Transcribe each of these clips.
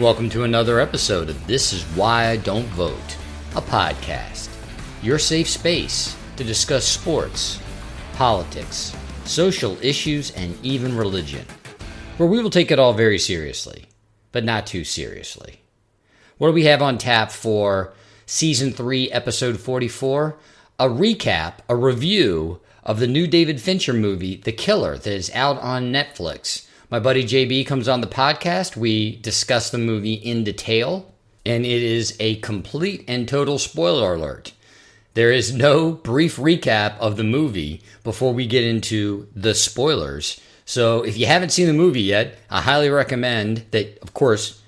Welcome to another episode of This Is Why I Don't Vote, a podcast. Your safe space to discuss sports, politics, social issues, and even religion, where we will take it all very seriously, but not too seriously. What do we have on tap for Season 3, Episode 44? A recap, a review of the new David Fincher movie, The Killer, that is out on Netflix. My buddy JB comes on the podcast. We discuss the movie in detail, and it is a complete and total spoiler alert. There is no brief recap of the movie before we get into the spoilers. So if you haven't seen the movie yet, I highly recommend that, of course,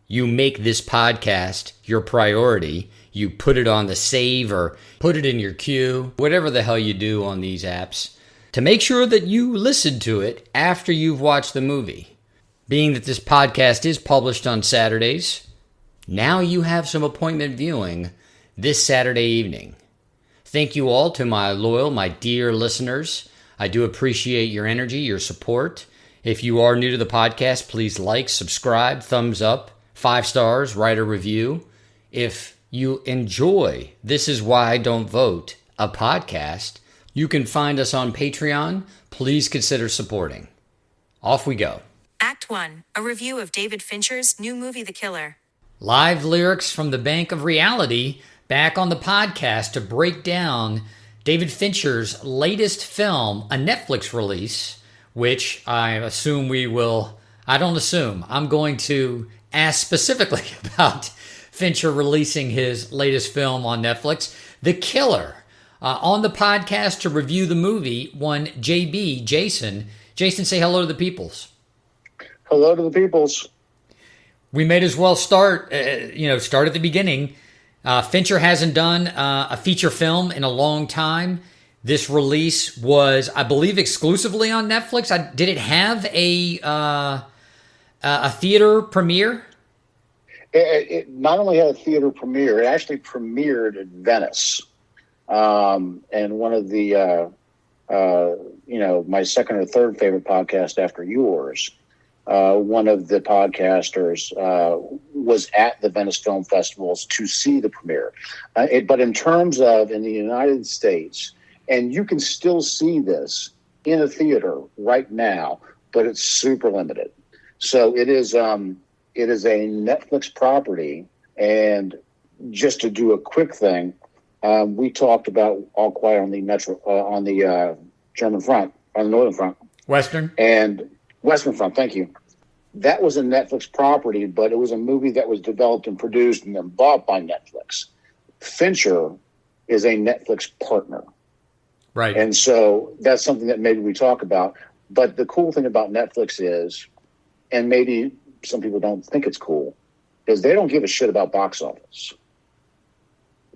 you make this podcast your priority. You put it on the save or put it in your queue, whatever the hell you do on these apps, to make sure that you listen to it after you've watched the movie. Being that this podcast is published on Saturdays, now you have some appointment viewing this Saturday evening. Thank you all to my loyal, my dear listeners. I do appreciate your energy, your support. If you are new to the podcast, please like, subscribe, thumbs up, 5 stars, write a review. If you enjoy This Is Why I Don't Vote, a podcast, you can find us on Patreon. Please consider supporting. Off we go. Act 1, a review of David Fincher's new movie, The Killer. Live lyrics from the Bank of Reality, back on the podcast to break down David Fincher's latest film, a Netflix release, which I assume I'm going to ask specifically about Fincher releasing his latest film on Netflix, The Killer. On the podcast to review the movie, one JB, Jason. Jason, say hello to the peoples. Hello to the peoples. We may as well start at the beginning. Fincher hasn't done a feature film in a long time. This release was, I believe, exclusively on Netflix. Did it have a theater premiere? It not only had a theater premiere, it actually premiered at Venice. And one of the, my second or third favorite podcast after yours, one of the podcasters was at the Venice Film Festivals to see the premiere. But in terms of in the United States, and you can still see this in a theater right now, but it's super limited. So it is a Netflix property. And just to do a quick thing, we talked about All Quiet on the German front, on the Northern front. Western Front, thank you. That was a Netflix property, but it was a movie that was developed and produced and then bought by Netflix. Fincher is a Netflix partner. Right. And so that's something that maybe we talk about. But the cool thing about Netflix is, and maybe some people don't think it's cool, is they don't give a shit about box office.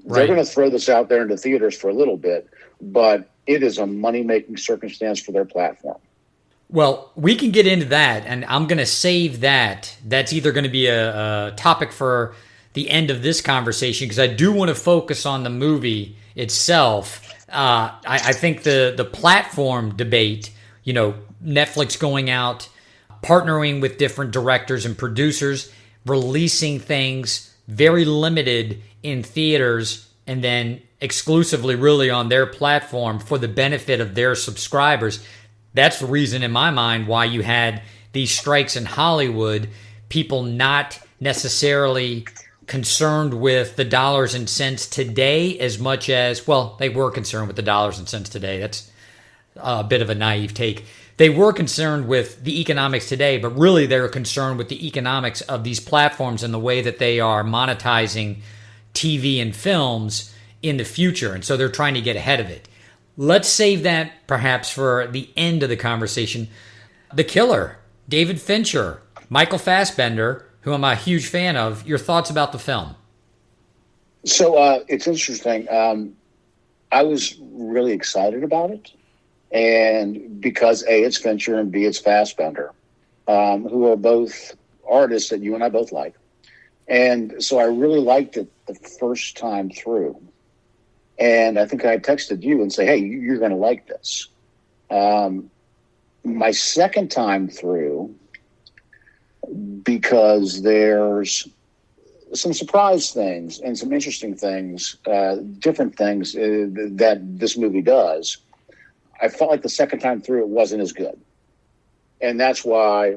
They're going to throw this out there into theaters for a little bit, but it is a money-making circumstance for their platform. Well, we can get into that, and I'm going to save that. That's either going to be a topic for the end of this conversation, because I do want to focus on the movie itself. I think the platform debate, Netflix going out, partnering with different directors and producers, releasing things very limited in theaters and then exclusively really on their platform for the benefit of their subscribers. That's the reason in my mind why you had these strikes in Hollywood, people not necessarily concerned with the dollars and cents today as much as, well, they were concerned with the dollars and cents today. That's a bit of a naive take. They were concerned with the economics today, but really they're concerned with the economics of these platforms and the way that they are monetizing TV and films in the future. And so they're trying to get ahead of it. Let's save that perhaps for the end of the conversation. The Killer, David Fincher, Michael Fassbender, who I'm a huge fan of. Your thoughts about the film? So it's interesting. I was really excited about it. And because A, it's Fincher, and B, it's Fassbender, who are both artists that you and I both like. And so I really liked it the first time through. And I think I texted you and say, hey, you're going to like this. My second time through, because there's some surprise things and some interesting things, different things that this movie does. I felt like the second time through it wasn't as good. And that's why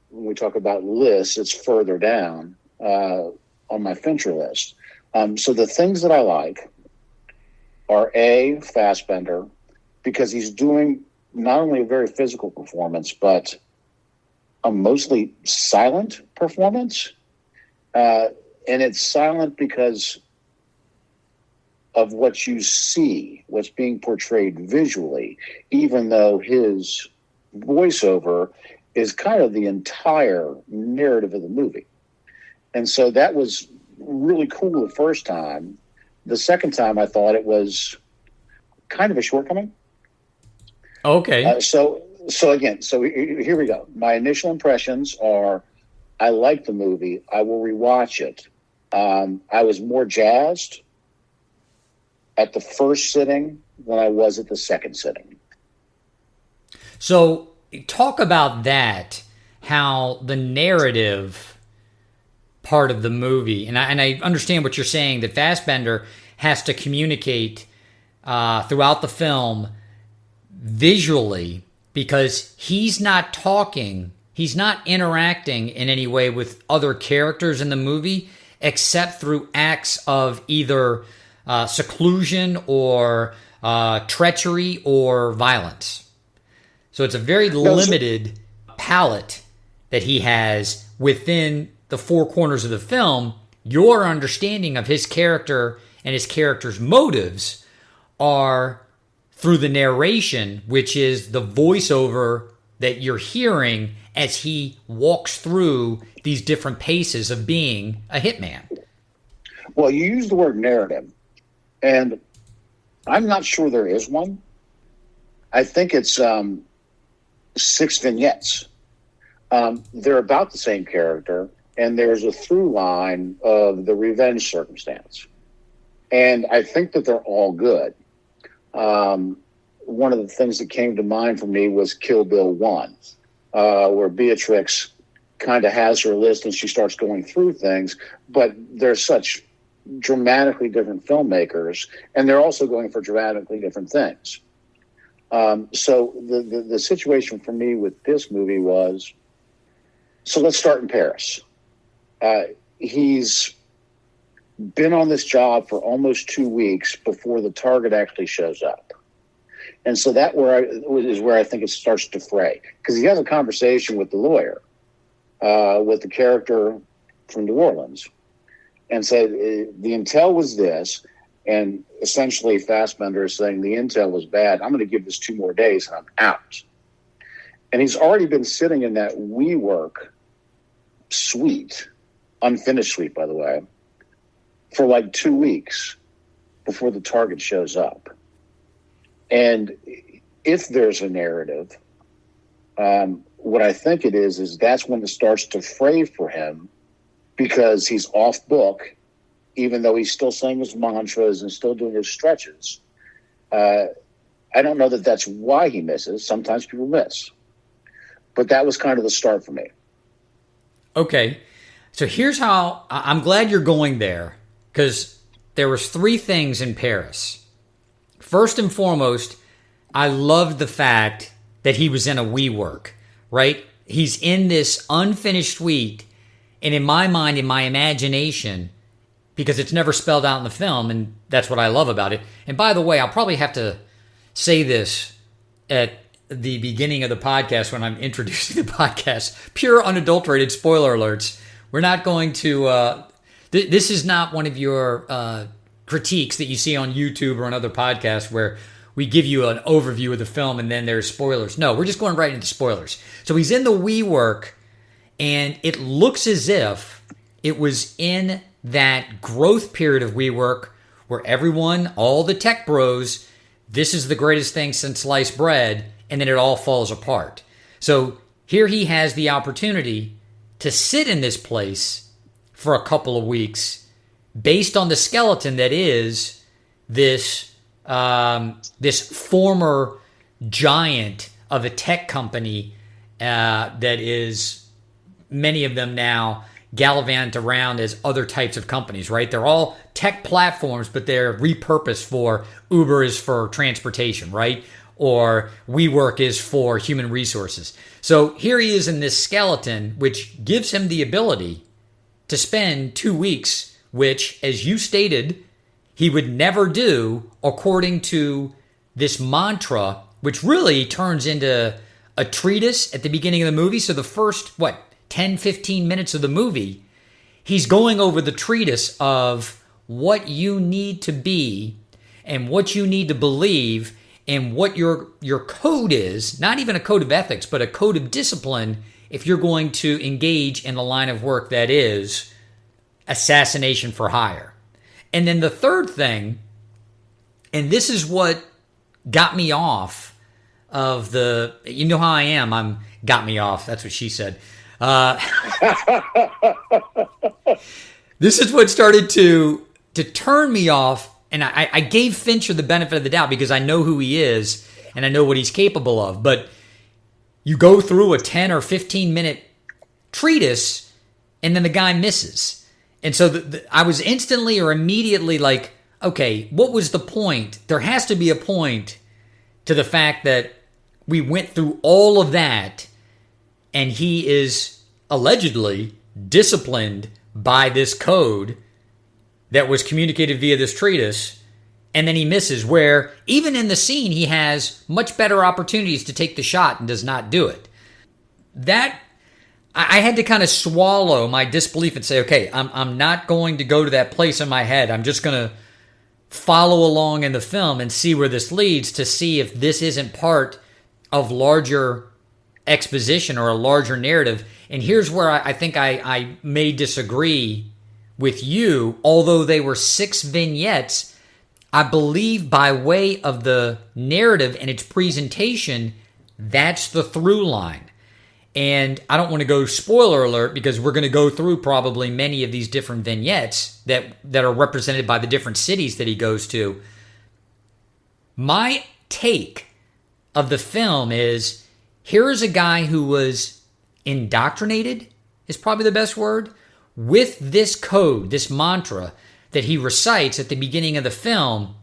when we talk about lists, it's further down on my Fincher list. So the things that I like are A, Fassbender, because he's doing not only a very physical performance, but a mostly silent performance. And it's silent because of what you see, what's being portrayed visually, even though his voiceover is kind of the entire narrative of the movie. And so that was really cool the first time. The second time I thought it was kind of a shortcoming. Okay. So here we go. My initial impressions are, I like the movie. I will rewatch it. I was more jazzed at the first sitting than I was at the second sitting. So talk about that, how the narrative part of the movie, and I understand what you're saying, that Fassbender has to communicate throughout the film visually, because he's not talking, he's not interacting in any way with other characters in the movie, except through acts of either seclusion or treachery or violence. So it's a very limited palette that he has within the four corners of the film. Your understanding of his character and his character's motives are through the narration, which is the voiceover that you're hearing as he walks through these different paces of being a hitman. Well, you use the word narrative, and I'm not sure there is one. I think it's 6 vignettes. They're about the same character, and there's a through line of the revenge circumstance. And I think that they're all good. One of the things that came to mind for me was Kill Bill 1, where Beatrix kind of has her list and she starts going through things, but they're such dramatically different filmmakers, and they're also going for dramatically different things. So the situation for me with this movie was, so let's start in Paris. He's been on this job for almost 2 weeks before the target actually shows up. And so that is where I think it starts to fray, because he has a conversation with the lawyer, with the character from New Orleans, and said the intel was this, and essentially Fassbender is saying the intel was bad. I'm going to give this 2 more days and I'm out. And he's already been sitting in that WeWork suite, unfinished suite, by the way, for like 2 weeks before the target shows up. And if there's a narrative, what I think it is that's when it starts to fray for him, because he's off book, even though he's still saying his mantras and still doing his stretches. I don't know that that's why he misses. Sometimes people miss. But that was kind of the start for me. Okay. So here's how I'm glad you're going there, because there was 3 things in Paris. First and foremost, I loved the fact that he was in a WeWork, right? He's in this unfinished suite, and in my mind, in my imagination, because it's never spelled out in the film, and that's what I love about it. And by the way, I'll probably have to say this at the beginning of the podcast when I'm introducing the podcast. Pure unadulterated spoiler alerts. We're not going to... this is not one of your critiques that you see on YouTube or on other podcasts where we give you an overview of the film and then there's spoilers. No, we're just going right into spoilers. So he's in the WeWork, and it looks as if it was in that growth period of WeWork where everyone, all the tech bros, this is the greatest thing since sliced bread, and then it all falls apart. So here he has the opportunity to sit in this place for a couple of weeks based on the skeleton that is this former giant of a tech company that is many of them now gallivant around as other types of companies, right? They're all tech platforms, but they're repurposed for Uber is for transportation, right? Or WeWork is for human resources. So here he is in this skeleton, which gives him the ability to spend 2 weeks, which, as you stated, he would never do according to this mantra, which really turns into a treatise at the beginning of the movie. So the first, 10, 15 minutes of the movie, he's going over the treatise of what you need to be and what you need to believe and what your code is, not even a code of ethics, but a code of discipline if you're going to engage in a line of work that is assassination for hire. And then the third thing, and this is what got me off of the, you know how I am, got me off, that's what she said. This is what started to turn me off, and I gave Fincher the benefit of the doubt because I know who he is and I know what he's capable of. But you go through a 10 or 15 minute treatise and then the guy misses. And so I was instantly or immediately like, okay, what was the point? There has to be a point to the fact that we went through all of that and he is allegedly disciplined by this code that was communicated via this treatise, and then he misses, where even in the scene he has much better opportunities to take the shot and does not do it. That, I had to kind of swallow my disbelief and say, okay, I'm not going to go to that place in my head. I'm just going to follow along in the film and see where this leads, to see if this isn't part of larger exposition or a larger narrative. And here's where I think I may disagree with you. Although they were 6 vignettes, I believe by way of the narrative and its presentation, that's the through line. And I don't want to go spoiler alert because we're going to go through probably many of these different vignettes that are represented by the different cities that he goes to. My take of the film is, here is a guy who was indoctrinated, is probably the best word, with this code, this mantra that he recites at the beginning of the film,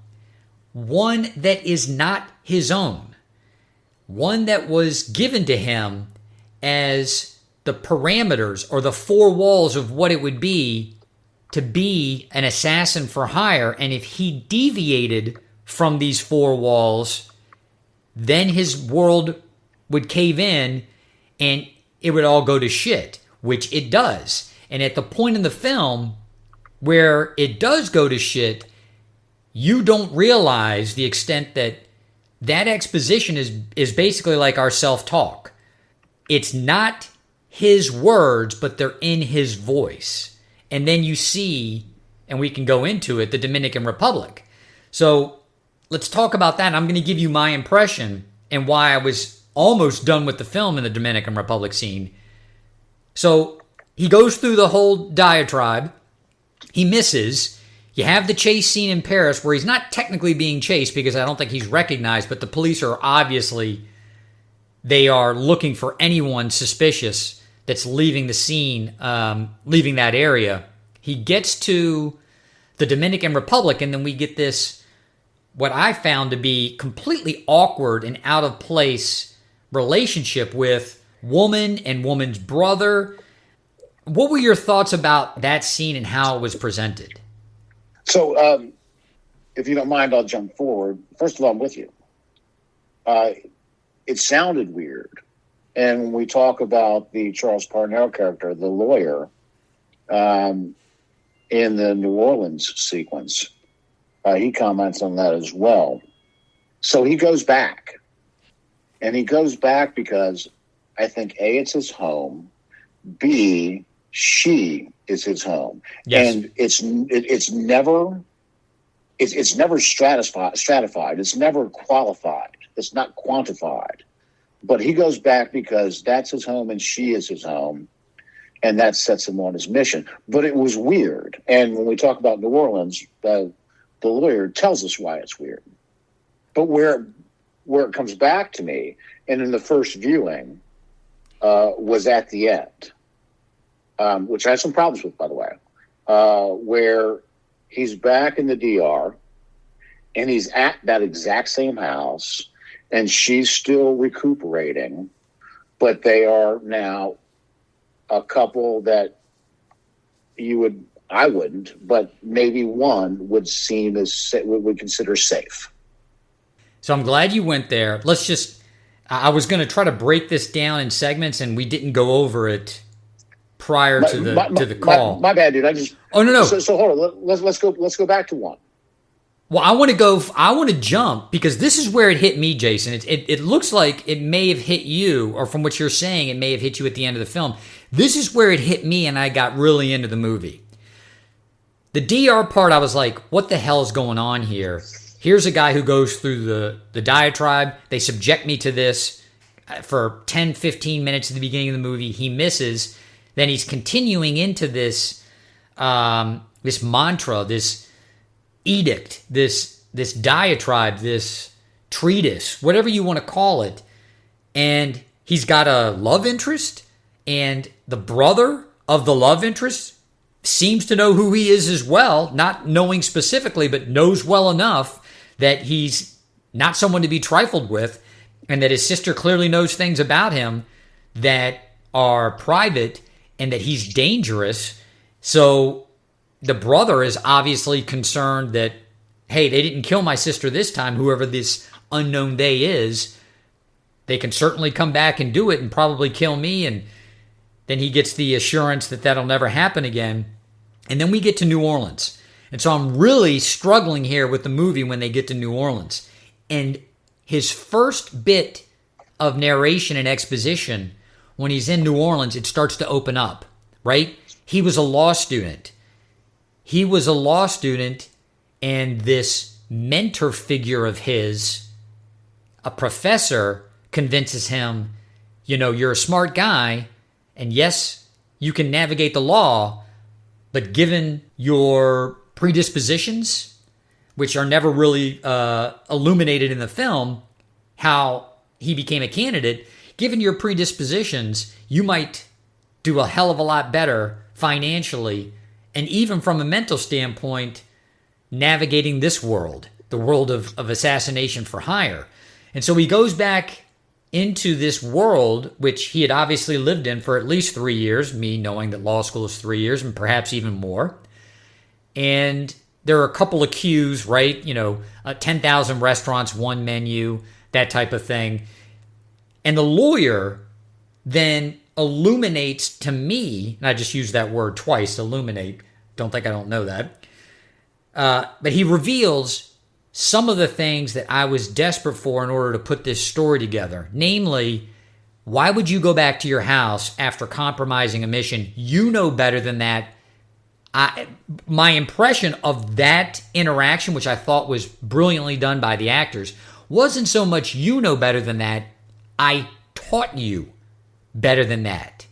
one that is not his own, one that was given to him as the parameters or the 4 walls of what it would be to be an assassin for hire. And if he deviated from these 4 walls, then his world would cave in and it would all go to shit, which it does. And at the point in the film where it does go to shit, you don't realize the extent that that exposition is basically like our self-talk. It's not his words, but they're in his voice. And then you see, and we can go into it, the Dominican Republic. So let's talk about that. I'm going to give you my impression and why I was almost done with the film in the Dominican Republic scene. So he goes through the whole diatribe. He misses. You have the chase scene in Paris where he's not technically being chased because I don't think he's recognized, but the police are obviously, they are looking for anyone suspicious that's leaving the scene, leaving that area. He gets to the Dominican Republic, and then we get this, what I found to be completely awkward and out of place relationship with woman and woman's brother. What were your thoughts about that scene and how it was presented? So, if you don't mind, I'll jump forward. First of all, I'm with you. It sounded weird. And when we talk about the Charles Parnell character, the lawyer, in the New Orleans sequence, he comments on that as well. So he goes back. And he goes back because I think, A, it's his home. B, she is his home. Yes. And it's never stratified. It's never qualified. It's not quantified. But he goes back because that's his home and she is his home. And that sets him on his mission. But it was weird. And when we talk about New Orleans, the lawyer tells us why it's weird. But where it comes back to me, and in the first viewing, was at the end. which I had some problems with, by the way, where he's back in the DR and he's at that exact same house and she's still recuperating, but they are now a couple that I wouldn't, but maybe one would seem as would consider safe. So I'm glad you went there. I was going to try to break this down in segments, and we didn't go over it prior to the call. My bad, dude. No. So hold on. Let's go back to one. Well, I want to jump because this is where it hit me, Jason. It looks like it may have hit you, or from what you're saying, it may have hit you at the end of the film. This is where it hit me, and I got really into the movie. The DR part, I was like, what the hell is going on here? Here's a guy who goes through the diatribe. They subject me to this for 10, 15 minutes at the beginning of the movie. He misses. Then he's continuing into this this mantra, this edict, this diatribe, this treatise, whatever you want to call it. And he's got a love interest, and the brother of the love interest seems to know who he is as well, not knowing specifically, but knows well enough that he's not someone to be trifled with, and that his sister clearly knows things about him that are private and that he's dangerous. So the brother is obviously concerned that, hey, they didn't kill my sister this time, whoever this unknown they is. They can certainly come back and do it and probably kill me. And then he gets the assurance that that'll never happen again. And then we get to New Orleans. And so I'm really struggling here with the movie when they get to New Orleans. And his first bit of narration and exposition, when he's in New Orleans, it starts to open up, right? He was a law student. And this mentor figure of his, a professor, convinces him, you're a smart guy, and yes, you can navigate the law, but given your predispositions, which are never really illuminated in the film, how he became a candidate, given your predispositions, you might do a hell of a lot better financially, and even from a mental standpoint, navigating this world, the world of assassination for hire. And so he goes back into this world, which he had obviously lived in for at least 3 years, me knowing that law school is 3 years and perhaps even more. And there are a couple of cues, right? 10,000 restaurants, one menu, that type of thing. And the lawyer then illuminates to me, and I just used that word twice, illuminate. Don't think I don't know that. But he reveals some of the things that I was desperate for in order to put this story together. Namely, why would you go back to your house after compromising a mission? You know better than that. My impression of that interaction, which I thought was brilliantly done by the actors, wasn't so much you know better than that. I taught you better than that.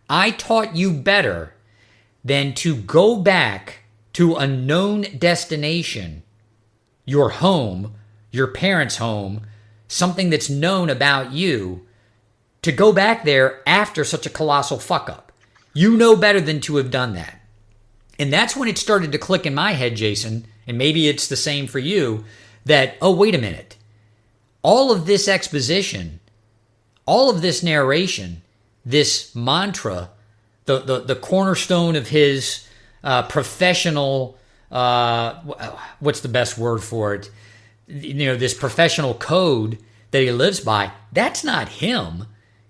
I taught you better than to go back to a known destination, your home, your parents' home, something that's known about you, to go back there after such a colossal fuck up. You know better than to have done that. And that's when it started to click in my head, Jason, and maybe it's the same for you, that, oh, wait a minute. All of this exposition, all of this narration, this mantra, the cornerstone of his professional, what's the best word for it? This professional code that he lives by, that's not him.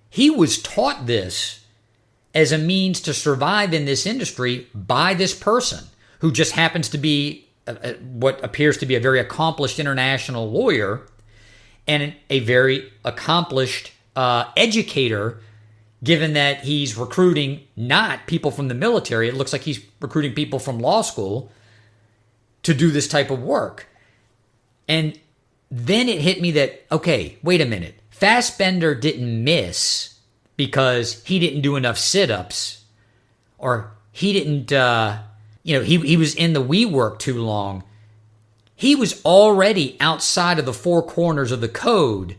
He was taught this as a means to survive in this industry by this person who just happens to be what appears to be a very accomplished international lawyer and a very accomplished educator, given that he's recruiting not people from the military. It looks like he's recruiting people from law school to do this type of work. And then it hit me that, okay, wait a minute. Fassbender didn't miss because he didn't do enough sit-ups, or he didn't, he was in the WeWork too long. He was already outside of the four corners of the code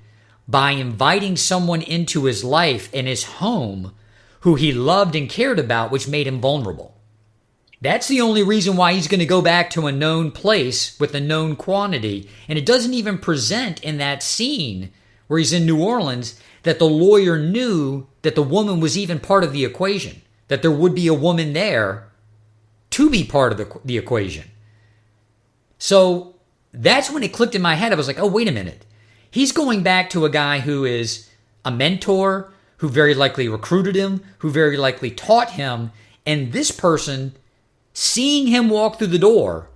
by inviting someone into his life and his home who he loved and cared about, which made him vulnerable. That's the only reason why he's going to go back to a known place with a known quantity. And it doesn't even present in that scene where he's in New Orleans that the lawyer knew that the woman was even part of the equation, that there would be a woman there to be part of the equation. So that's when it clicked in my head. I was like, oh, wait a minute. He's going back to a guy who is a mentor, who very likely recruited him, who very likely taught him. And this person, seeing him walk through the door,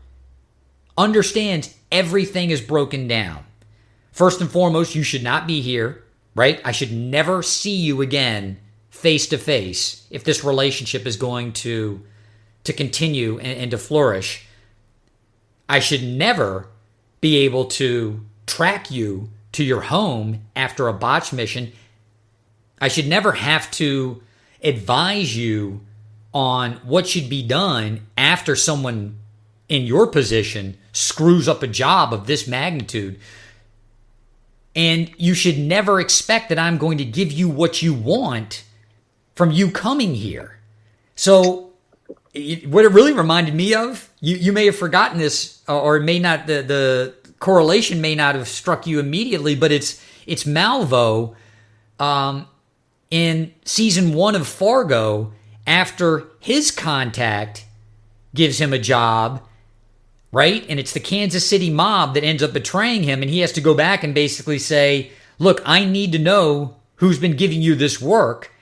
understands everything is broken down. First and foremost, you should not be here, right? I should never see you again face to face if this relationship is going to continue and to flourish. I should never be able to track you to your home after a botch mission. I should never have to advise you on what should be done after someone in your position screws up a job of this magnitude. And you should never expect that I'm going to give you what you want from you coming here. So what it really reminded me of, you may have forgotten this, or it may not, the correlation may not have struck you immediately, but it's Malvo in season 1 of Fargo, after his contact gives him a job, right? And it's the Kansas City mob that ends up betraying him, and he has to go back and basically say, look, I need to know who's been giving you this work.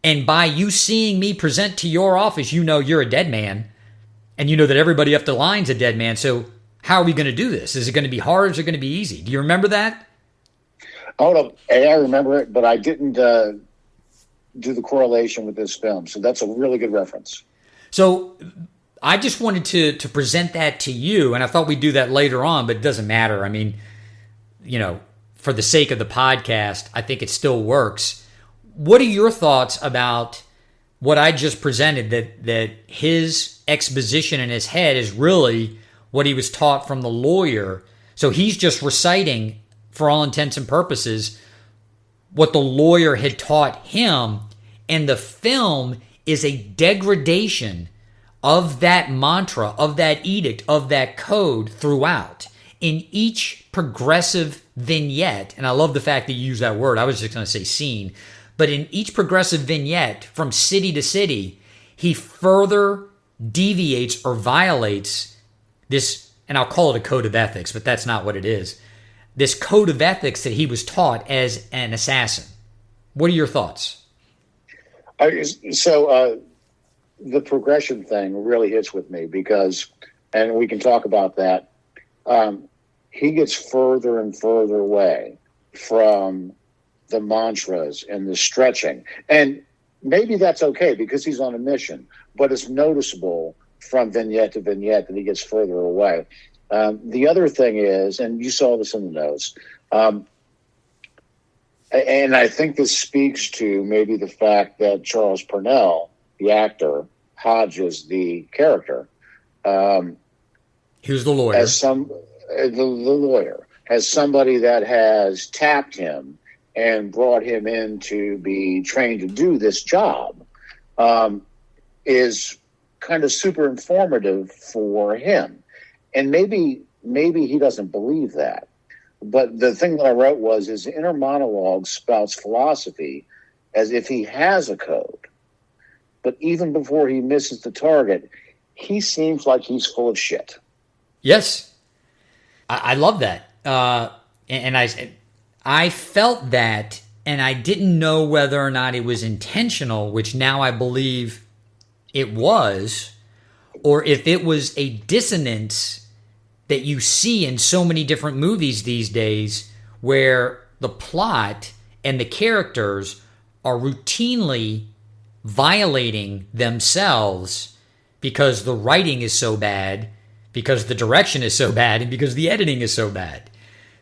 And by you seeing me present to your office, you know you're a dead man. And you know that everybody up the line's a dead man. So how are we going to do this? Is it going to be hard or is it going to be easy? Do you remember that? Oh, no, I remember it, but I didn't do the correlation with this film. So that's a really good reference. So I just wanted to present that to you. And I thought we'd do that later on, but it doesn't matter. I mean, you know, for the sake of the podcast, I think it still works. What are your thoughts about what I just presented, that his exposition in his head is really what he was taught from the lawyer? So he's just reciting, for all intents and purposes, what the lawyer had taught him, and the film is a degradation of that mantra, of that edict, of that code throughout. In each progressive vignette, and I love the fact that you use that word, I was just going to say scene, but in each progressive vignette from city to city, he further deviates or violates this, and I'll call it a code of ethics, but that's not what it is, this code of ethics that he was taught as an assassin. What are your thoughts? So the progression thing really hits with me because, and we can talk about that, he gets further and further away from the mantras and the stretching. And maybe that's okay because he's on a mission, but it's noticeable from vignette to vignette that he gets further away. The other thing is, and you saw this in the notes, and I think this speaks to maybe the fact that Charles Purnell, the actor, Hodges, the character, who's the lawyer, as the lawyer, as somebody that has tapped him and brought him in to be trained to do this job, is kind of super informative for him. And maybe he doesn't believe that. But the thing that I wrote was his inner monologue spouts philosophy as if he has a code. But even before he misses the target, he seems like he's full of shit. Yes. I love that. And I felt that, and I didn't know whether or not it was intentional, which now I believe it was, or if it was a dissonance that you see in so many different movies these days where the plot and the characters are routinely violating themselves because the writing is so bad, because the direction is so bad, and because the editing is so bad.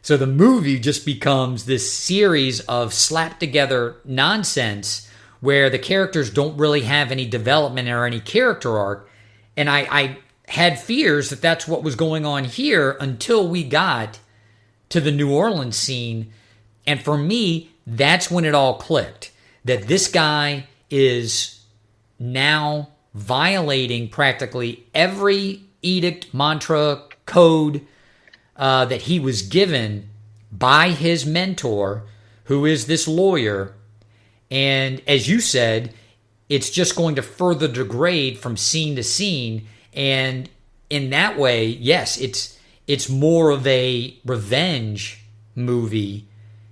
So the movie just becomes this series of slapped together nonsense where the characters don't really have any development or any character arc. And I had fears that that's what was going on here until we got to the New Orleans scene. And for me, that's when it all clicked. That this guy is now violating practically every edict, mantra, code that he was given by his mentor, who is this lawyer. And as you said, it's just going to further degrade from scene to scene. And in that way, yes, it's more of a revenge movie,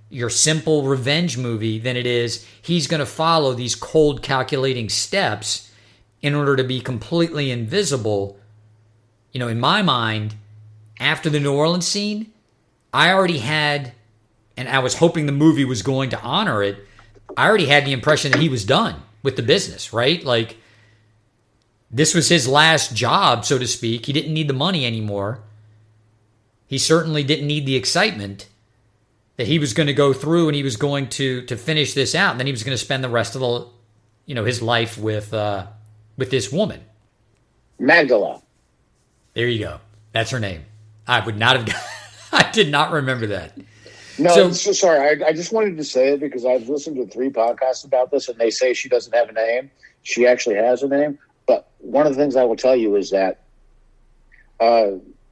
your simple revenge movie, than it is he's going to follow these cold calculating steps in order to be completely invisible. You know, in my mind, after the New Orleans scene, I already had, and I was hoping the movie was going to honor it, I already had the impression that he was done with the business, right? Like, this was his last job, so to speak. He didn't need the money anymore. He certainly didn't need the excitement, that he was going to go through and he was going to finish this out. And then he was going to spend the rest of the, his life with this woman. Magdala. There you go. That's her name. I would not have, I did not remember that. No, so sorry. I just wanted to say it because I've listened to 3 podcasts about this, and they say she doesn't have a name. She actually has a name. But one of the things I will tell you is that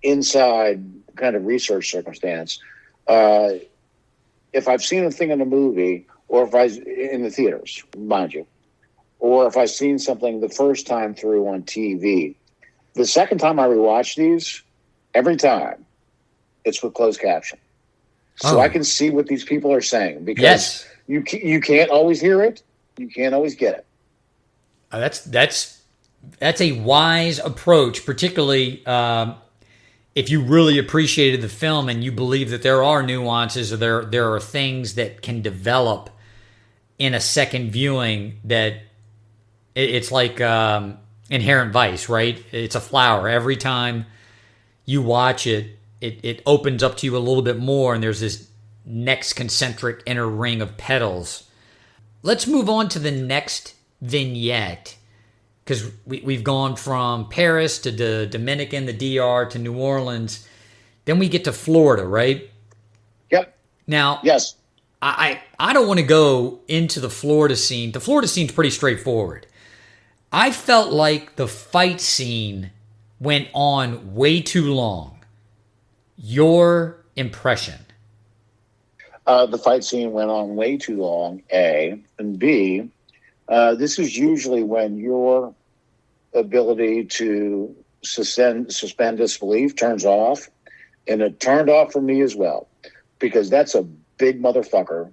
inside kind of research circumstance, if I've seen a thing in a movie, or if in the theaters, mind you, or if I've seen something the first time through on TV, the second time I rewatch these, every time, it's with closed caption. So I can see what these people are saying, because you can't always hear it. You can't always get it. That's a wise approach, particularly if you really appreciated the film and you believe that there are nuances, or there are things that can develop in a second viewing, that it's like Inherent Vice, right? It's a flower. Every time you watch it, it opens up to you a little bit more, and there's this next concentric inner ring of petals. Let's move on to the next vignette, because we've gone from Paris to the Dominican, the DR, to New Orleans. Then we get to Florida, right? Yep. Now, yes, I don't want to go into the Florida scene. The Florida scene's pretty straightforward. I felt like the fight scene went on way too long. Your impression? The fight scene went on way too long, A. And B, this is usually when your ability to suspend disbelief turns off. And it turned off for me as well, because that's a big motherfucker.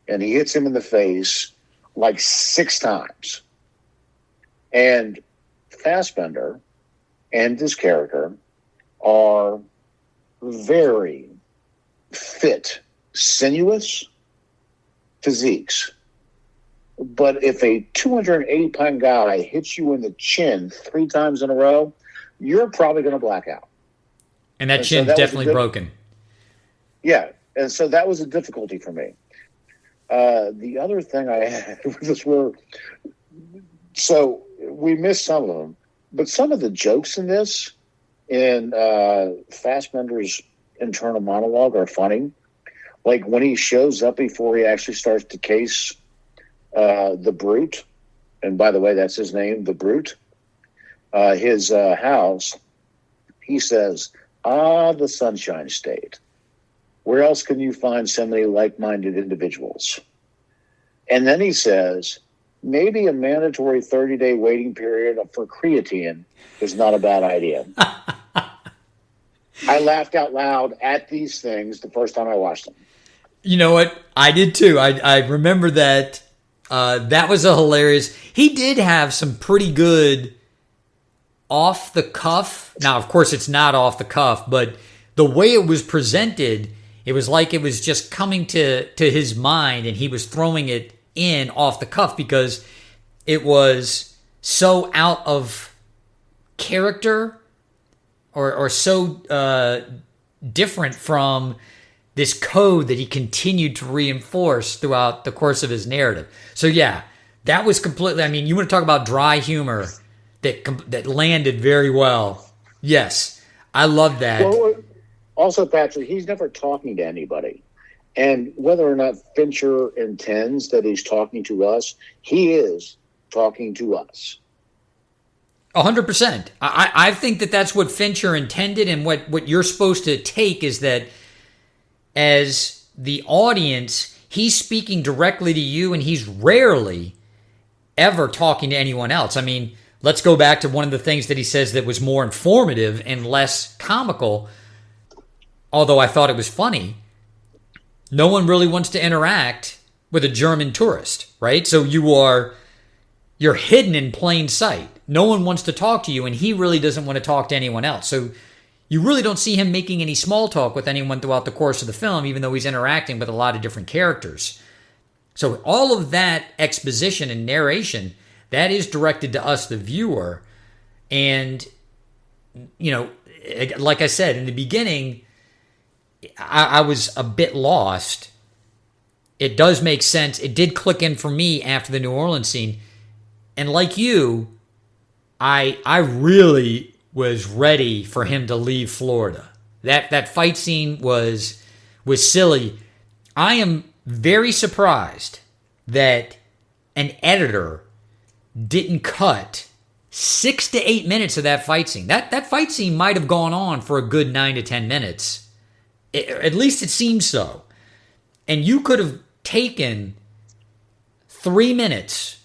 And he hits him in the face like 6 times. And Fassbender and his character are very fit, sinuous physiques. But if a 280-pound guy hits you in the chin 3 times in a row, you're probably going to black out. And that chin's definitely broken. Yeah. And so that was a difficulty for me. The other thing I had was so we missed some of them, but some of the jokes in this, in Fassbender's internal monologue, are funny. Like when he shows up before he actually starts to case the Brute, and by the way, that's his name, the Brute, his house, he says, the Sunshine State. Where else can you find so many like-minded individuals? And then he says, maybe a mandatory 30-day waiting period for creatine is not a bad idea. I laughed out loud at these things the first time I watched them. You know what? I did too. I remember that. That was a hilarious. He did have some pretty good off the cuff. Now, of course, it's not off the cuff, but the way it was presented, it was like it was just coming to his mind, and he was throwing it in off the cuff because it was so out of character or so different from this code that he continued to reinforce throughout the course of his narrative. So yeah, that was completely, I mean, you want to talk about dry humor that landed very well. Yes, I love that. Well, also, Patrick, he's never talking to anybody. And whether or not Fincher intends that he's talking to us, he is talking to us. 100%. I think that that's what Fincher intended, and what you're supposed to take is that as the audience, he's speaking directly to you, and he's rarely ever talking to anyone else. I mean, let's go back to one of the things that he says that was more informative and less comical, although I thought it was funny. No one really wants to interact with a German tourist, right? So you're hidden in plain sight. No one wants to talk to you, and he really doesn't want to talk to anyone else. So you really don't see him making any small talk with anyone throughout the course of the film, even though he's interacting with a lot of different characters. So all of that exposition and narration, that is directed to us, the viewer. And, you know, like I said, in the beginning, I was a bit lost. It does make sense. It did click in for me after the New Orleans scene. And like you, I really was ready for him to leave Florida. That fight scene was silly. I am very surprised that an editor didn't cut 6 to 8 minutes of that fight scene. That fight scene might have gone on for a good 9 to 10 minutes. At least it seems so. And you could have taken 3 minutes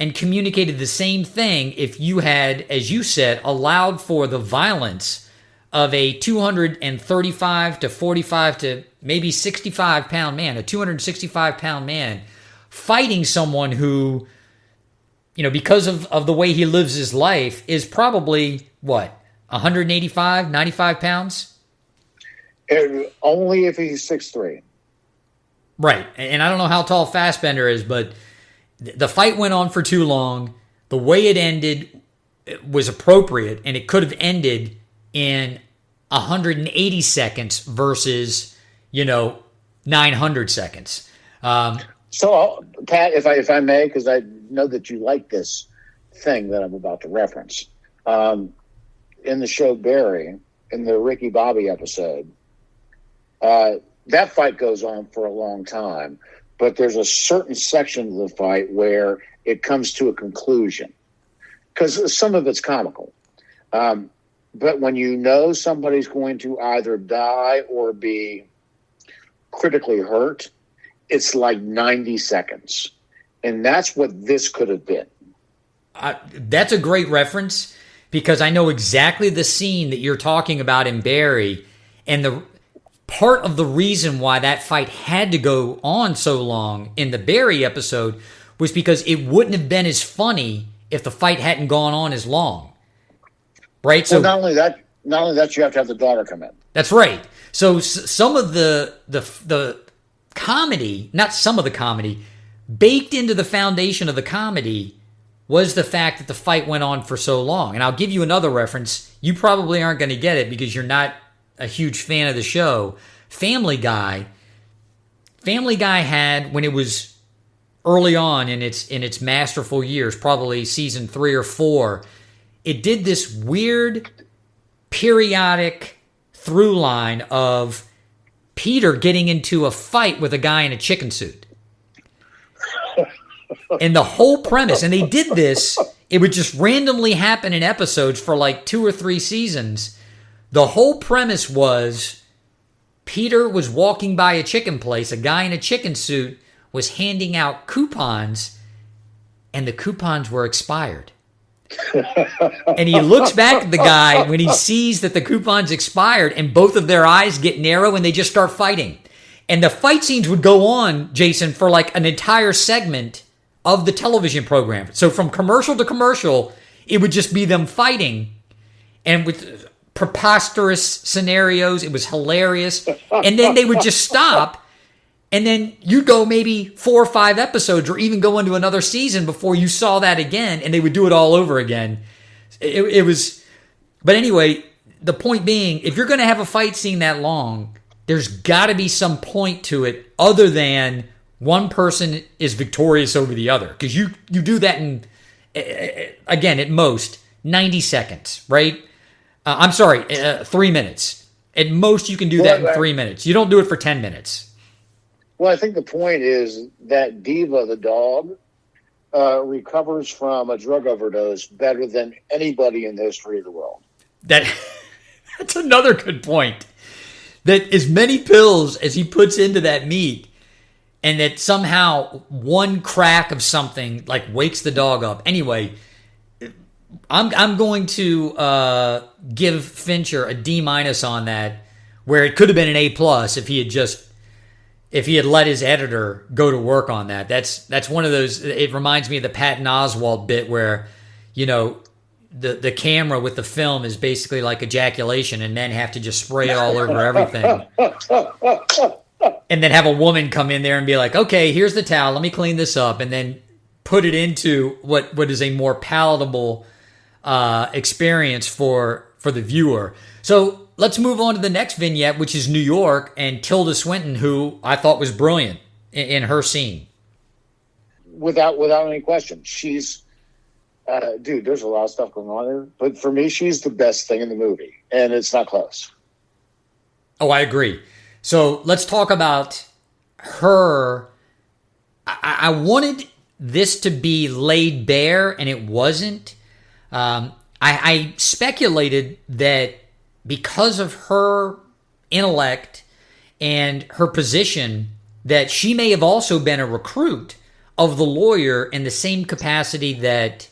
and communicated the same thing if you had, as you said, allowed for the violence of a 235 to 45 to maybe 65 pound man, a 265 pound man fighting someone who, you know, because of the way he lives his life, is probably, 185, 95 pounds? Only if he's 6'3". Right. And I don't know how tall Fassbender is, but the fight went on for too long. The way it ended was appropriate, and it could have ended in 180 seconds versus, 900 seconds. So, Pat, if I may, because I know that you like this thing that I'm about to reference. In the show Barry, in the Ricky Bobby episode, that fight goes on for a long time. But there's a certain section of the fight where it comes to a conclusion, because some of it's comical. But when you know somebody's going to either die or be critically hurt, it's like 90 seconds. And that's what this could have been. That's a great reference, because I know exactly the scene that you're talking about in Barry, and the part of the reason why that fight had to go on so long in the Barry episode was because it wouldn't have been as funny if the fight hadn't gone on as long. Right? Well, not only that, you have to have the daughter come in. That's right. So some of the comedy, not some of the comedy, baked into the foundation of the comedy was the fact that the fight went on for so long. And I'll give you another reference. You probably aren't going to get it because you're not a huge fan of the show. Family Guy had, when it was early on in its masterful years, probably season 3 or 4, it did this weird periodic through line of Peter getting into a fight with a guy in a chicken suit. And the whole premise, and they did this, it would just randomly happen in episodes for like 2 or 3 seasons. The whole premise was Peter was walking by a chicken place. A guy in a chicken suit was handing out coupons, and the coupons were expired. And he looks back at the guy when he sees that the coupon's expired, and both of their eyes get narrow, and they just start fighting. And the fight scenes would go on, Jason, for like an entire segment of the television program. So from commercial to commercial, it would just be them fighting. And with preposterous scenarios. It was hilarious. And then they would just stop. And then you'd go maybe 4 or 5 episodes or even go into another season before you saw that again. And they would do it all over again. It was, but anyway, the point being, if you're going to have a fight scene that long, there's got to be some point to it other than one person is victorious over the other. Because you do that in, again, at most, 90 seconds, right? I'm sorry, 3 minutes. At most, you can do that in 3 minutes. You don't do it for 10 minutes. Well, I think the point is that Diva, the dog, recovers from a drug overdose better than anybody in the history of the world. That's another good point. That as many pills as he puts into that meat, and that somehow one crack of something like wakes the dog up. Anyway, I'm going to give Fincher a D- on that, where it could have been an A+ if he had let his editor go to work on that. That's one of those. It reminds me of the Patton Oswalt bit where, the camera with the film is basically like ejaculation, and men have to just spray it all over everything. And then have a woman come in there and be like, okay, here's the towel. Let me clean this up. And then put it into what is a more palatable experience for the viewer. So let's move on to the next vignette, which is New York and Tilda Swinton, who I thought was brilliant in her scene. Without any question. She's, dude, there's a lot of stuff going on there. But for me, she's the best thing in the movie. And it's not close. Oh, I agree. So let's talk about her. I wanted this to be laid bare, and it wasn't. I speculated that because of her intellect and her position, that she may have also been a recruit of the lawyer in the same capacity that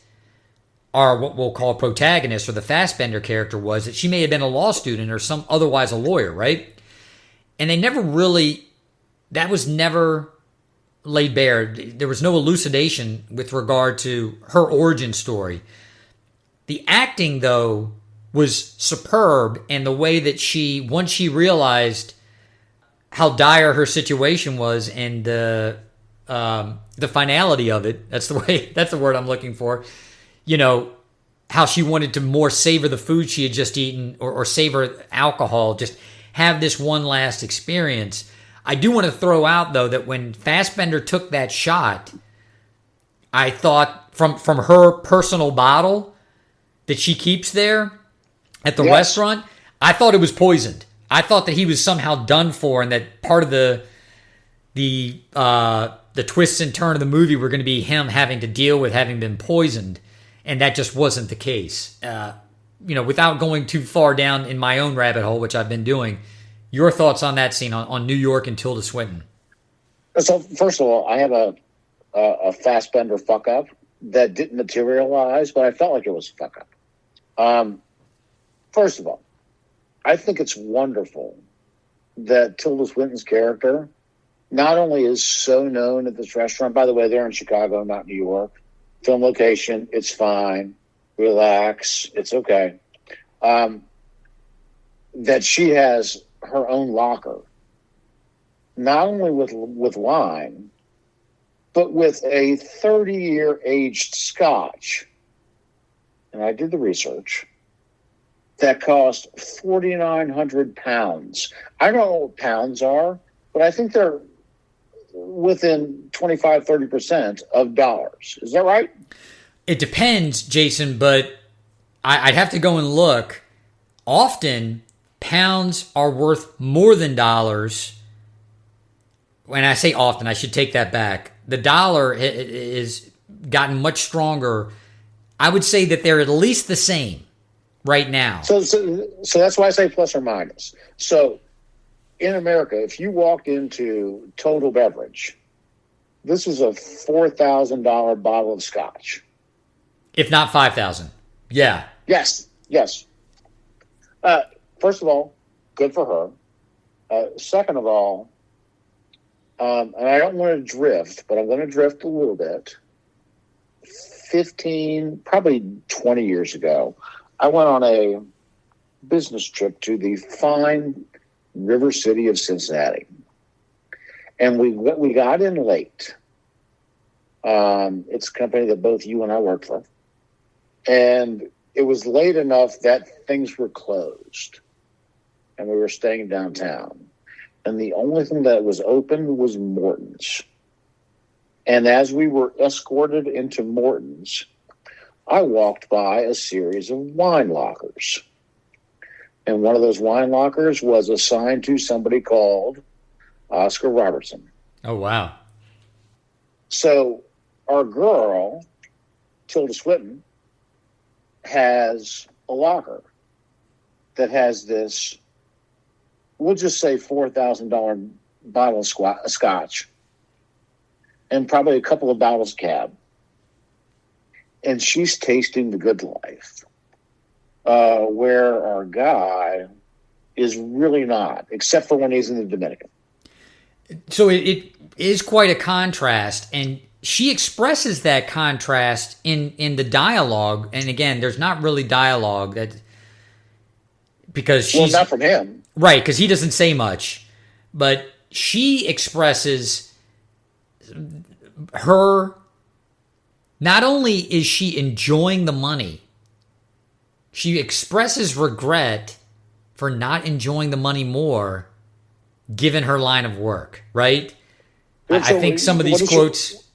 our what we'll call protagonist or the Fassbender character was, that she may have been a law student or some otherwise a lawyer, right? And they never really, that was never laid bare. There was no elucidation with regard to her origin story. The acting, though, was superb, and the way that once she realized how dire her situation was and the finality of it, that's the word I'm looking for, how she wanted to more savor the food she had just eaten or savor alcohol, just have this one last experience. I do want to throw out, though, that when Fassbender took that shot, I thought from her personal bottle that she keeps there at the restaurant, I thought it was poisoned. I thought that he was somehow done for, and that part of the twists and turn of the movie were going to be him having to deal with having been poisoned, and that just wasn't the case. Without going too far down in my own rabbit hole, which I've been doing, your thoughts on that scene on New York and Tilda Swinton? So, first of all, I have a Fassbender fuck up that didn't materialize, but I felt like it was a fuck up. First of all, I think it's wonderful that Tilda Swinton's character not only is so known at this restaurant. By the way, they're in Chicago, not New York. Film location, it's fine. Relax, it's okay. That she has her own locker, not only with wine, but with a 30-year aged Scotch. And I did the research. That cost 4,900 pounds. I don't know what pounds are, but I think they're within 25, 30% of dollars. Is that right? It depends, Jason, but I'd have to go and look. Often, pounds are worth more than dollars. When I say often, I should take that back. The dollar is gotten much stronger. I would say that they're at least the same right now. So that's why I say plus or minus. So in America, if you walked into Total Beverage, this is a $4,000 bottle of Scotch. If not 5,000. Yeah. Yes. First of all, good for her. Second of all, and I don't want to drift, but I'm going to drift a little bit. 15, probably 20 years ago, I went on a business trip to the fine river city of Cincinnati. And we got in late. It's a company that both you and I worked for. And it was late enough that things were closed. And we were staying downtown. And the only thing that was open was Morton's. And as we were escorted into Morton's, I walked by a series of wine lockers. And one of those wine lockers was assigned to somebody called Oscar Robertson. Oh, wow. So our girl, Tilda Swinton, has a locker that has this, we'll just say $4,000 bottle of scotch and probably a couple of bottles of cab. And she's tasting the good life, where our guy is really not, except for when he's in the Dominican. So it is quite a contrast, and she expresses that contrast in the dialogue. And again, there's not really dialogue because she's not from him, right? Because he doesn't say much, but she expresses her. Not only is she enjoying the money, she expresses regret for not enjoying the money more, given her line of work. Right? I think some of these quotes.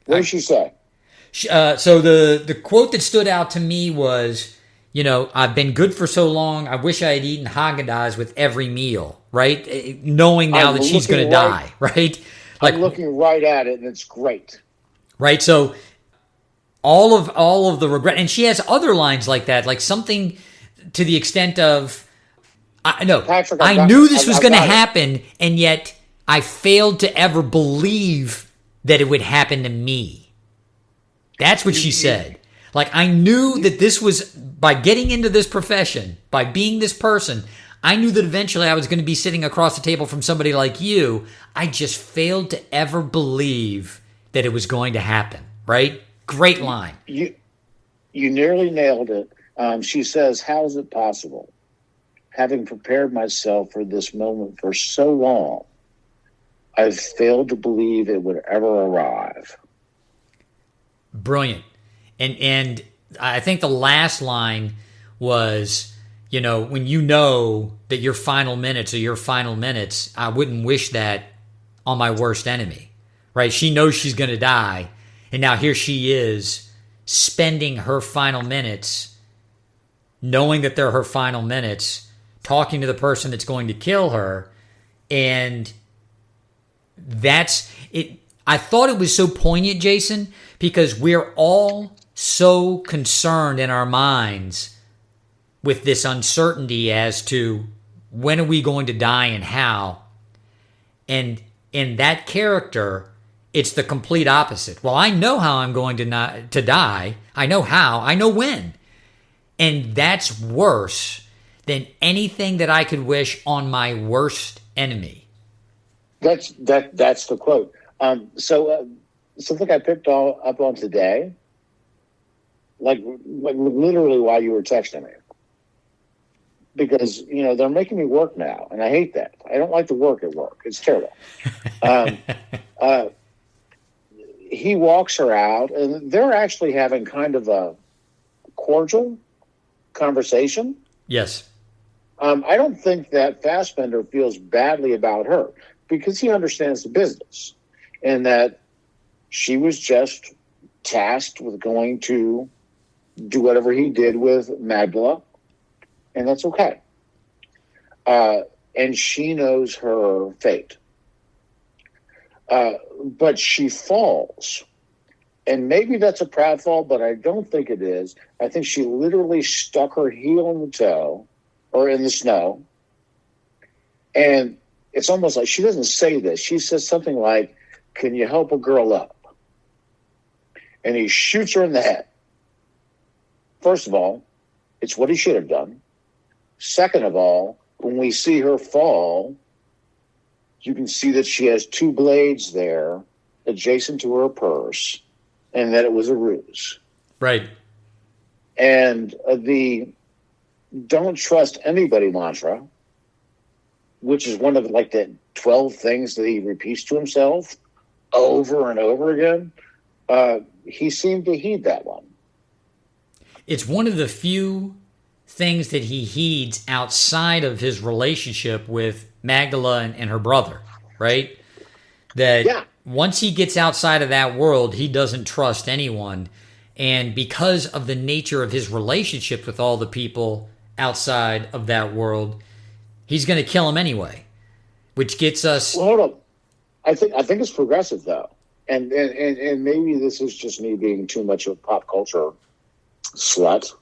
What did she say? So the quote that stood out to me was, I've been good for so long, I wish I had eaten Haagen-Dazs with every meal, right? Knowing now that she's going to die, right? Like, I'm looking right at it, and it's great. Right, so all of the regret, and she has other lines like that, like something to the extent of, I knew this was going to happen, and yet I failed to ever believe that it would happen to me. That's what she said. Like, I knew that this was, by getting into this profession, by being this person, I knew that eventually I was going to be sitting across the table from somebody like you. I just failed to ever believe that it was going to happen, right? Great line. You nearly nailed it. She says, how is it possible? Having prepared myself for this moment for so long, I've failed to believe it would ever arrive. Brilliant. And I think the last line was, when you know that your final minutes are your final minutes, I wouldn't wish that on my worst enemy, right? She knows she's going to die. And now here she is spending her final minutes, knowing that they're her final minutes, talking to the person that's going to kill her. And that's it. I thought it was so poignant, Jason, because we're all so concerned in our minds with this uncertainty as to when are we going to die and how. And in that character, it's the complete opposite. Well, I know how I'm going to die. I know how. I know when. And that's worse than anything that I could wish on my worst enemy. That's the quote. Something I picked up on today, like literally while you were texting me, because they're making me work now, and I hate that. I don't like to work at work; it's terrible. He walks her out, and they're actually having kind of a cordial conversation. Yes. I don't think that Fassbender feels badly about her because he understands the business and that she was just tasked with going to do whatever he did with Magdala, and that's okay. And she knows her fate. But she falls. And maybe that's a proud fall, but I don't think it is. I think she literally stuck her heel in the toe or in the snow. And it's almost like she doesn't say this. She says something like, "Can you help a girl up?" And he shoots her in the head. First of all, it's what he should have done. Second of all, when we see her fall, you can see that she has two blades there adjacent to her purse and that it was a ruse. Right. And the don't trust anybody mantra, which is one of the 12 things that he repeats to himself over and over again, he seemed to heed that one. It's one of the few things that he heeds outside of his relationship with Magdala and her brother, right? That once he gets outside of that world, he doesn't trust anyone. And because of the nature of his relationship with all the people outside of that world, he's going to kill him anyway, which gets us... Well, hold on. I think it's progressive, though. and maybe this is just me being too much of a pop culture slut,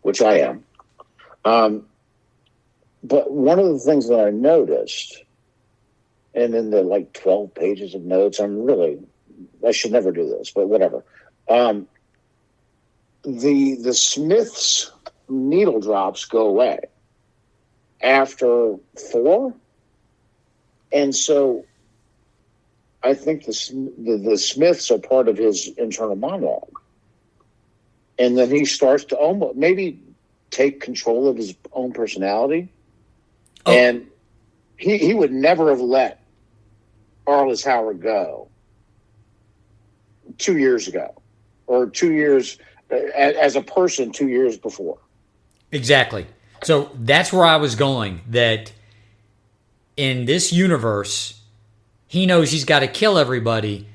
which I am. But one of the things that I noticed, and in the like 12 pages of notes, I should never do this, but whatever. The Smiths needle drops go away after 4. And so I think the Smiths are part of his internal monologue. And then he starts to almost maybe take control of his own personality. Oh. And he would never have let Arliss Howard go 2 years ago, or 2 years as a person 2 years before. Exactly. So that's where I was going, that in this universe, he knows he's got to kill everybody,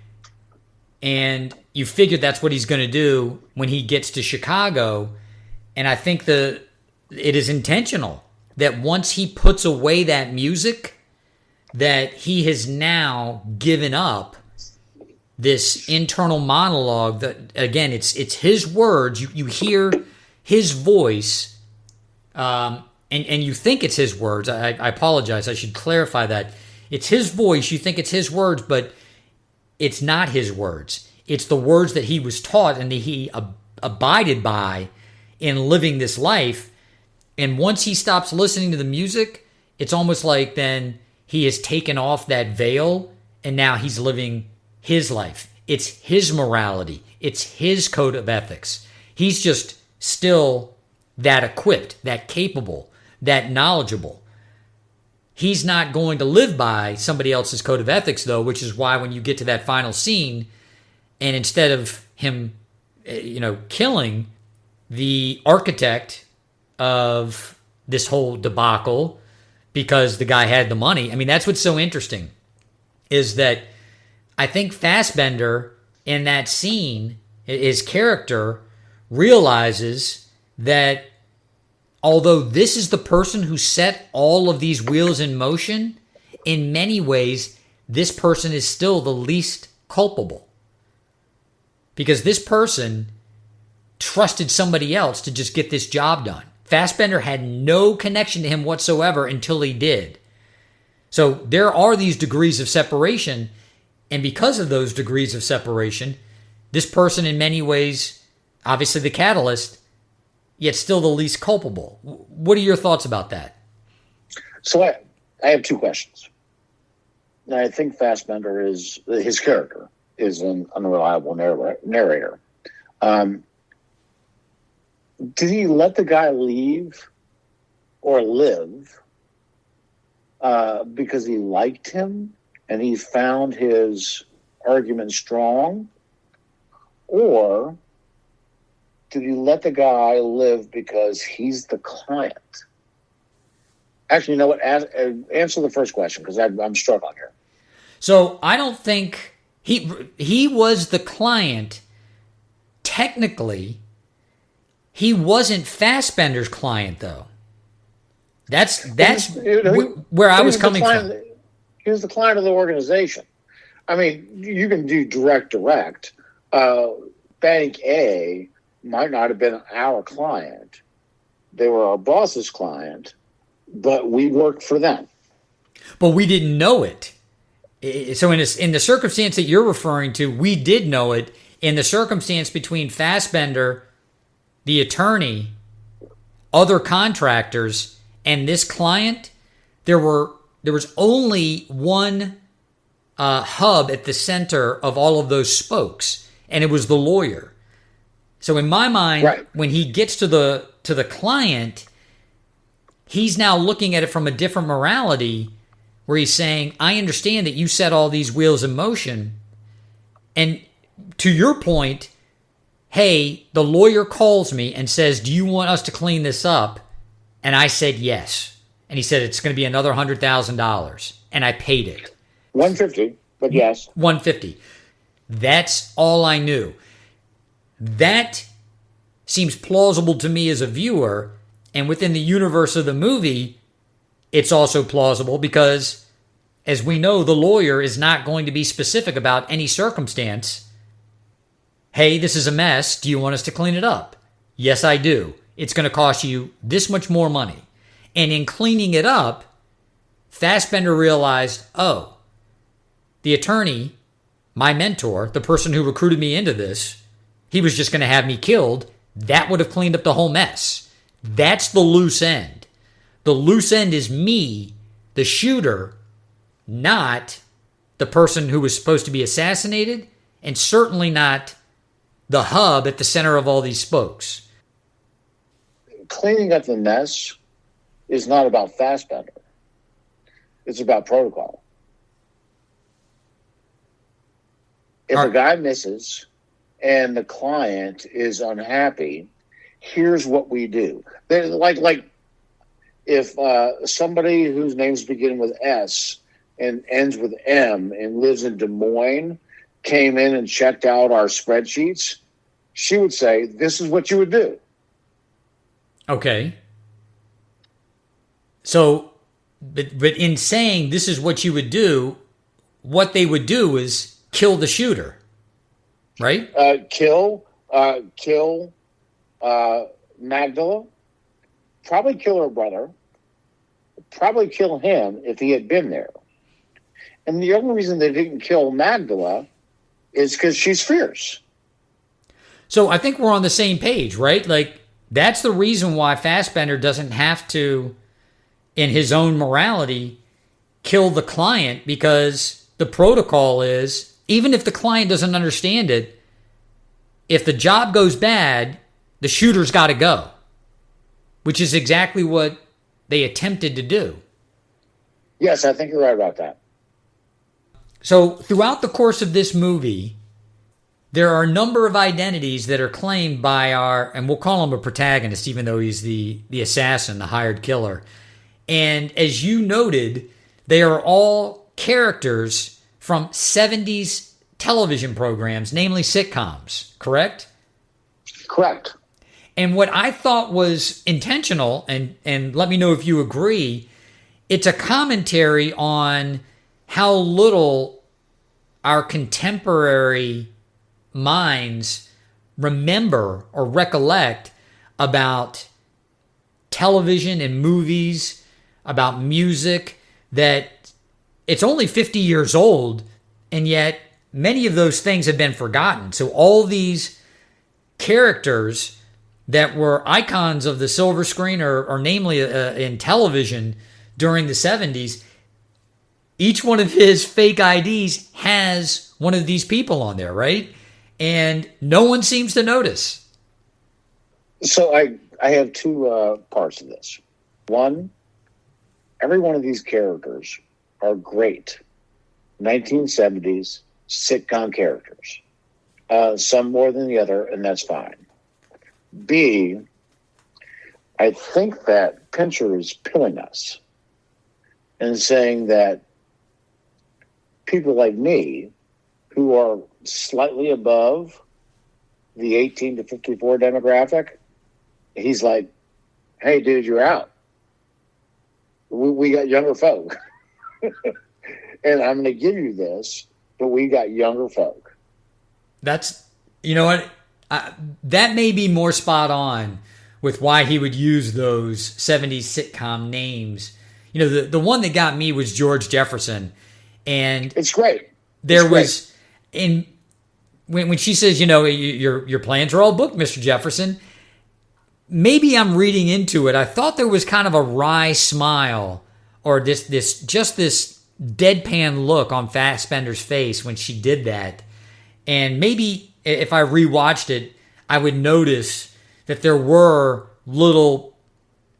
and you figure that's what he's going to do when he gets to Chicago. And I think it is intentional that once he puts away that music, that he has now given up this internal monologue that, again, it's his words. You hear his voice, and you think it's his words. I apologize. I should clarify that. It's his voice. You think it's his words, but it's not his words. It's the words that he was taught and that he abided by in living this life. And once he stops listening to the music, it's almost like then he has taken off that veil and now he's living his life. It's his morality. It's his code of ethics. He's just still that equipped, that capable, that knowledgeable. He's not going to live by somebody else's code of ethics, though, which is why when you get to that final scene, and instead of him, killing the architect of this whole debacle because the guy had the money. I mean, that's what's so interesting, is that I think Fassbender in that scene, his character realizes that although this is the person who set all of these wheels in motion, in many ways, this person is still the least culpable. Because this person trusted somebody else to just get this job done. Fassbender had no connection to him whatsoever until he did. So there are these degrees of separation, and because of those degrees of separation, this person in many ways, obviously the catalyst, yet still the least culpable. What are your thoughts about that? So I have two questions. I think Fassbender his character is an unreliable narrator. Did he let the guy leave or live because he liked him and he found his argument strong? Or did he let the guy live because he's the client? Actually, you know what? Answer the first question, because I'm struggling here. So I don't think he was the client. Technically, he wasn't Fassbender's client, though. That's where I was coming from. He was the client of the organization. I mean, you can do direct. Bank A might not have been our client. They were our boss's client, but we worked for them. But we didn't know it. So in the circumstance that you're referring to, we did know it. In the circumstance between Fassbender, the attorney, other contractors, and this client, there was only one hub at the center of all of those spokes, and it was the lawyer. So in my mind, right, when he gets to the client, he's now looking at it from a different morality, where he's saying, I understand that you set all these wheels in motion. And to your point, hey, the lawyer calls me and says, do you want us to clean this up? And I said yes. And he said, it's going to be another $100,000. And I paid it. $150, but yes. $150. That's all I knew. That seems plausible to me as a viewer. And within the universe of the movie, it's also plausible because as we know, the lawyer is not going to be specific about any circumstance. Hey, this is a mess. Do you want us to clean it up? Yes, I do. It's going to cost you this much more money. And in cleaning it up, Fassbender realized, oh, the attorney, my mentor, the person who recruited me into this, he was just going to have me killed. That would have cleaned up the whole mess. That's the loose end. The loose end is me, the shooter, not the person who was supposed to be assassinated, and certainly not the hub at the center of all these spokes. Cleaning up the mess is not about Fassbender. It's about protocol. If a guy misses and the client is unhappy, here's what we do. Like if somebody whose names begin with S and ends with M and lives in Des Moines came in and checked out our spreadsheets, she would say, this is what you would do. Okay. So, but in saying this is what you would do, what they would do is kill the shooter, right? Kill Magdala, probably kill her brother, probably kill him if he had been there. And the only reason they didn't kill Magdala is because she's fierce. So I think we're on the same page, right? Like, that's the reason why Fassbender doesn't have to, in his own morality, kill the client, because the protocol is, even if the client doesn't understand it, if the job goes bad, the shooter's got to go, which is exactly what they attempted to do. Yes, I think you're right about that. So throughout the course of this movie, there are a number of identities that are claimed by our, and we'll call him a protagonist, even though he's the assassin, the hired killer. And as you noted, they are all characters from 70s television programs, namely sitcoms, correct? Correct. And what I thought was intentional, and let me know if you agree, it's a commentary on how little our contemporary minds remember or recollect about television and movies, about music, that it's only 50 years old, and yet many of those things have been forgotten. So all these characters that were icons of the silver screen, or namely in television during the 70s, each one of his fake IDs has one of these people on there, right? And no one seems to notice. So I have two parts of this. One, every one of these characters are great 1970s sitcom characters. Some more than the other, and that's fine. B, I think that Fincher is pilling us and saying that people like me, who are slightly above the 18 to 54 demographic, he's like, hey, dude, you're out. We got younger folk. And I'm going to give you this, but we got younger folk. That's, you know what, that may be more spot on with why he would use those 70s sitcom names. You know, the one that got me was George Jefferson. And it's great. There was, in when she says, you know, your plans are all booked, Mr. Jefferson, maybe I'm reading into it. I thought there was kind of a wry smile, or this deadpan look on Fassbender's face when she did that. And maybe if I rewatched it, I would notice that there were little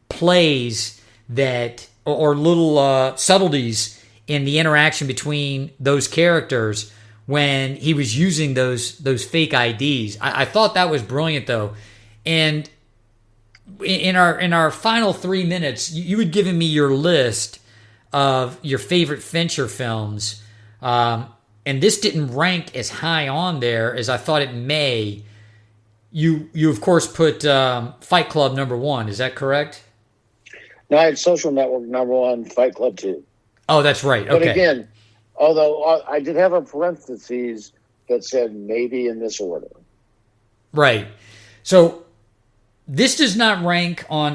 plays that, or little subtleties in the interaction between those characters when he was using those fake IDs. I thought that was brilliant, though. And in our final 3 minutes, you had given me your list of your favorite Fincher films, and this didn't rank as high on there as I thought it may. You of course put Fight Club number 1. Is that correct? No, I had Social Network number 1, Fight Club 2. Oh, that's right. But Okay. again, although I did have a parentheses that said maybe in this order. Right. So this does not rank on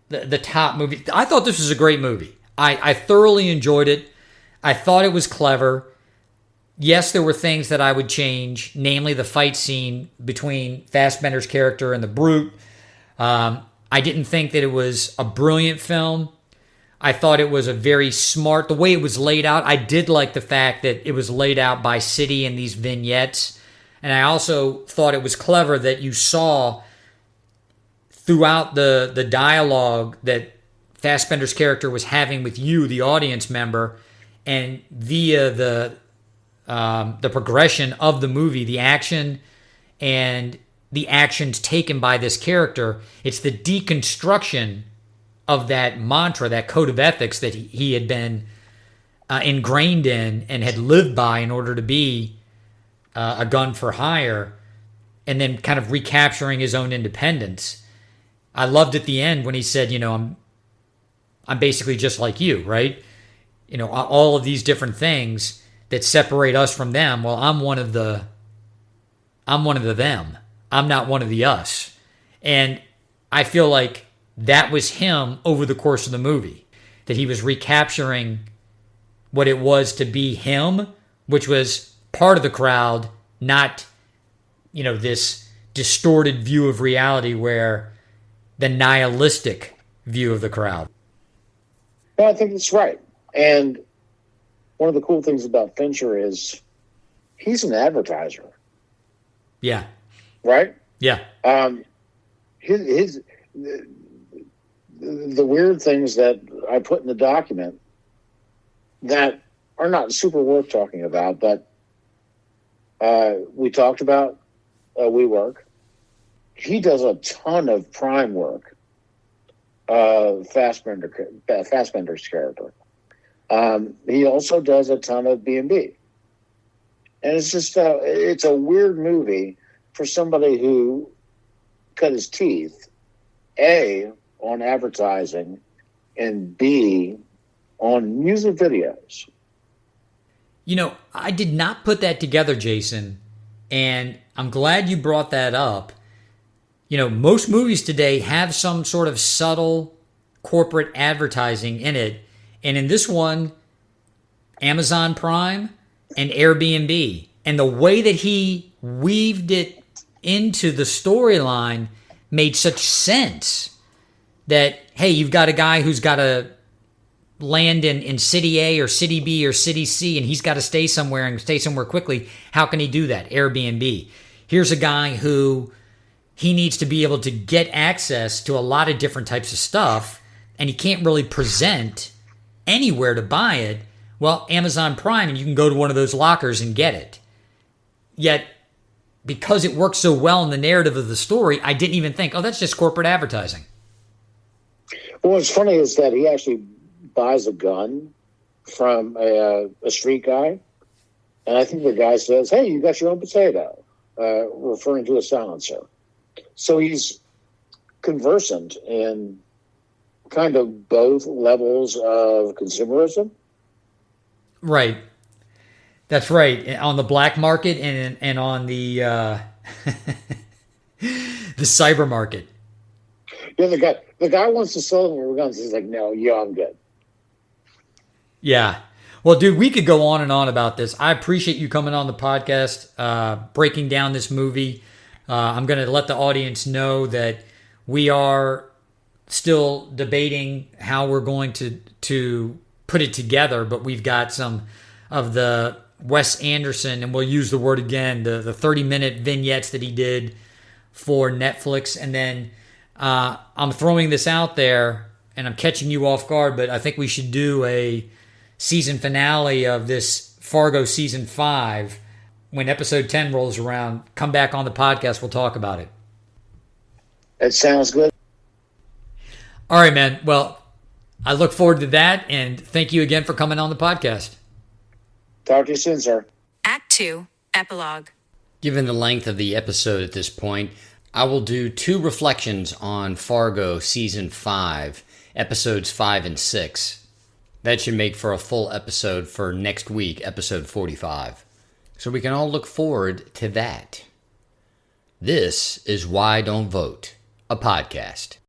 the top movie. I thought this was a great movie. I thoroughly enjoyed it. I thought it was clever. Yes, there were things that I would change, namely the fight scene between Fassbender's character and the Brute. I didn't think that it was a brilliant film. I thought it was a very smart, the way it was laid out. I did like the fact that it was laid out by city in these vignettes. And I also thought it was clever that you saw throughout the dialogue that Fassbender's character was having with you, the audience member, and via the progression of the movie, the action and the actions taken by this character, it's the deconstruction of that mantra, that code of ethics that he had been ingrained in and had lived by in order to be a gun for hire, and then kind of recapturing his own independence. I loved at the end when he said, I'm basically just like you, right? All of these different things that separate us from them. Well, I'm one of the them. I'm not one of the us. And I feel like that was him over the course of the movie, that he was recapturing what it was to be him, which was part of the crowd, not, this distorted view of reality where the nihilistic view of the crowd. Well, I think that's right. And one of the cool things about Fincher is he's an advertiser. Yeah. Right? Yeah. The weird things that I put in the document that are not super worth talking about, but we talked about WeWork. He does a ton of prime work. Fassbender's character. He also does a ton of B&B. And it's just it's a weird movie for somebody who cut his teeth, A, on advertising, and B, on music videos. I did not put that together, Jason, and I'm glad you brought that up. Most movies today have some sort of subtle corporate advertising in it. And in this one, Amazon Prime and Airbnb. And the way that he weaved it into the storyline made such sense that, hey, you've got a guy who's got to land in City A or City B or City C, and he's got to stay somewhere and stay somewhere quickly. How can he do that? Airbnb. Here's a guy who he needs to be able to get access to a lot of different types of stuff, and he can't really present anywhere to buy it. Well, Amazon Prime, and you can go to one of those lockers and get it. Yet, because it works so well in the narrative of the story, I didn't even think, that's just corporate advertising. Well, what's funny is that he actually buys a gun from a street guy, and I think the guy says, "Hey, you got your own potato," referring to a silencer. So he's conversant in kind of both levels of consumerism. Right. That's right. On the black market and on the the cyber market. Yeah, the guy wants to sell him guns. He's like, "No, yeah, I'm good." Yeah. Well, dude, we could go on and on about this. I appreciate you coming on the podcast, breaking down this movie. I'm going to let the audience know that we are still debating how we're going to put it together, but we've got some of the Wes Anderson, and we'll use the word again, the 30-minute vignettes that he did for Netflix. And then I'm throwing this out there, and I'm catching you off guard, but I think we should do a season finale of this Fargo season 5. When episode 10 rolls around, come back on the podcast. We'll talk about it. It sounds good. All right, man. Well, I look forward to that, and thank you again for coming on the podcast. Talk to you soon, sir. Act 2, Epilogue. Given the length of the episode at this point, I will do 2 reflections on Fargo Season 5, Episodes 5 and 6. That should make for a full episode for next week, episode 45. So we can all look forward to that. This is Why Don't Vote, a podcast.